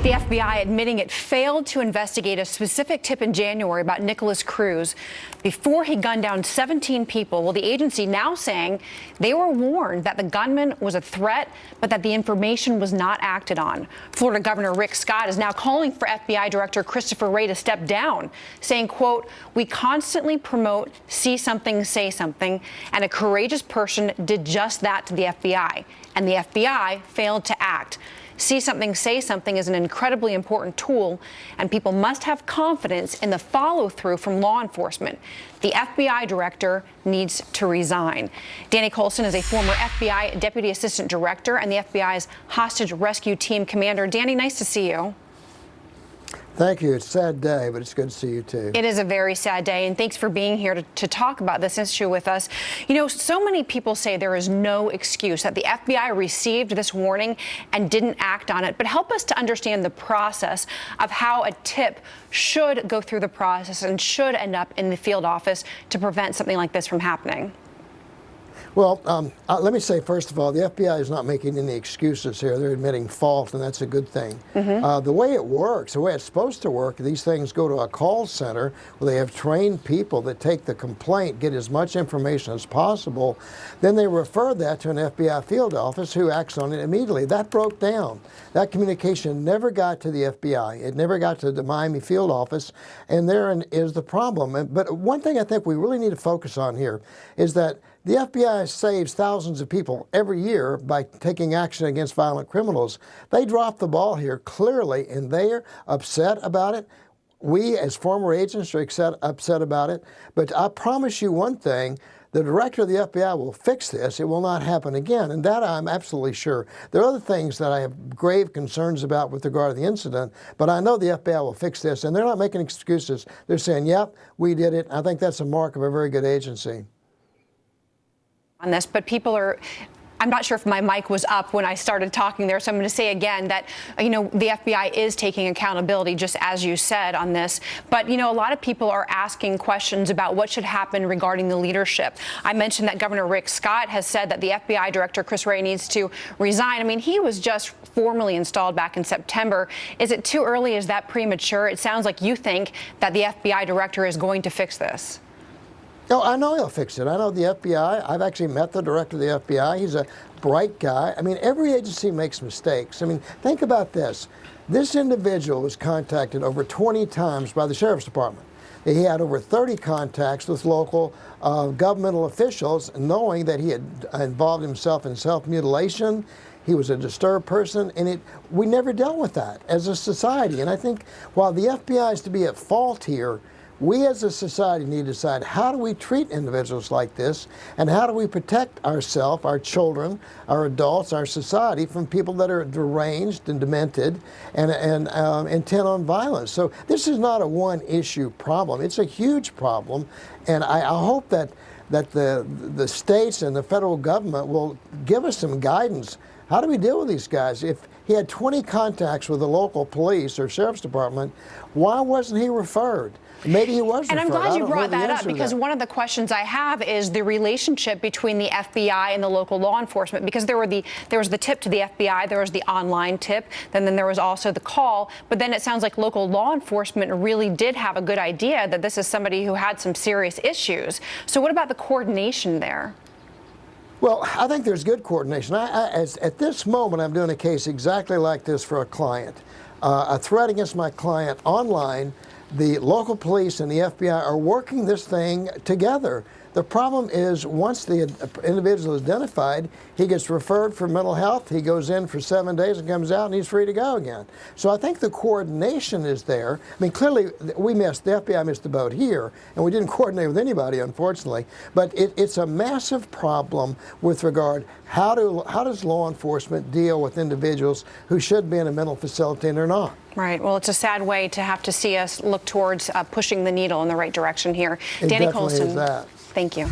The FBI admitting it failed to investigate a specific tip in January about Nicholas Cruz before he gunned down 17 people. Well, the agency now saying they were warned that the gunman was a threat, but that the information was not acted on. Florida Governor Rick Scott is now calling for FBI Director Christopher Wray to step down, saying, quote, "We constantly promote see something, say something, and a courageous person did just that to the FBI, and the FBI failed to act. See something, say something is an incredibly important tool, and people must have confidence in the follow-through from law enforcement. The FBI director needs to resign." Danny Coulson is a former FBI Deputy Assistant Director and the FBI's Hostage Rescue Team Commander. Danny, nice to see you. Thank you. It's a sad day, but it's good to see you, too. It is a very sad day, and thanks for being here to talk about this issue with us. You know, so many people say there is no excuse, that the FBI received this warning and didn't act on it. But help us to understand the process of how a tip should go through the process and should end up in the field office to prevent something like this from happening. Well, let me say, first of all, the FBI is not making any excuses here. They're admitting fault, and that's a good thing. The way it works, the way it's supposed to work, these things go to a call center where they have trained people that take the complaint, get as much information as possible. Then they refer that to an FBI field office who acts on it immediately. That broke down. That communication never got to the FBI. It never got to the Miami field office, and therein is the problem. But one thing I think we really need to focus on here is that the FBI saves thousands of people every year by taking action against violent criminals. They dropped the ball here clearly, and they're upset about it. We, as former agents, are upset about it. But I promise you one thing, the director of the FBI will fix this. It will not happen again, and that I'm absolutely sure. There are other things that I have grave concerns about with regard to the incident, but I know the FBI will fix this, and they're not making excuses. They're saying, yep, we did it. I think that's a mark of a very good agency. On this, but people are, I'm not sure if my mic was up when I started talking there, so I'm going to say again that, you know, the FBI is taking accountability, just as you said, on this. But, you know, a lot of people are asking questions about what should happen regarding the leadership. I mentioned that Governor Rick Scott has said that the FBI Director, Chris Wray, needs to resign. I mean, he was just formally installed back in September. Is it too early? Is that premature? It sounds like you think that the FBI Director is going to fix this. No, I know he'll fix it. I know the FBI. I've actually met the director of the FBI. He's a bright guy. I mean, every agency makes mistakes. I mean, think about this. This individual was contacted over 20 times by the Sheriff's Department. He had over 30 contacts with local governmental officials, knowing that he had involved himself in self-mutilation. He was a disturbed person, and we never dealt with that as a society. And I think while the FBI is to be at fault here, we as a society need to decide, how do we treat individuals like this, and how do we protect ourselves, our children, our adults, our society from people that are deranged and demented and intent on violence. So this is not a one-issue problem. It's a huge problem, and I hope that the states and the federal government will give us some guidance. How do we deal with these guys? If he had 20 contacts with the local police or sheriff's department, why wasn't he referred? Maybe he was referred. And I'm glad you brought that up, because one of the questions I have is the relationship between the FBI and the local law enforcement, because there was the tip to the FBI, there was the online tip, and then there was also the call, but then it sounds like local law enforcement really did have a good idea that this is somebody who had some serious issues. So what about the coordination there? Well, I think there's good coordination. At this moment, I'm doing a case exactly like this for a client. A threat against my client online. The local police and the FBI are working this thing together. The problem is, once the individual is identified, he gets referred for mental health, he goes in for 7 days and comes out, and he's free to go again. So I think the coordination is there. I mean, clearly, the FBI missed the boat here, and we didn't coordinate with anybody, unfortunately. But it's a massive problem with regard, how does law enforcement deal with individuals who should be in a mental facility and are not? Right. Well, it's a sad way to have to see us look towards pushing the needle in the right direction here. It Danny definitely Coulson. is that. Thank you.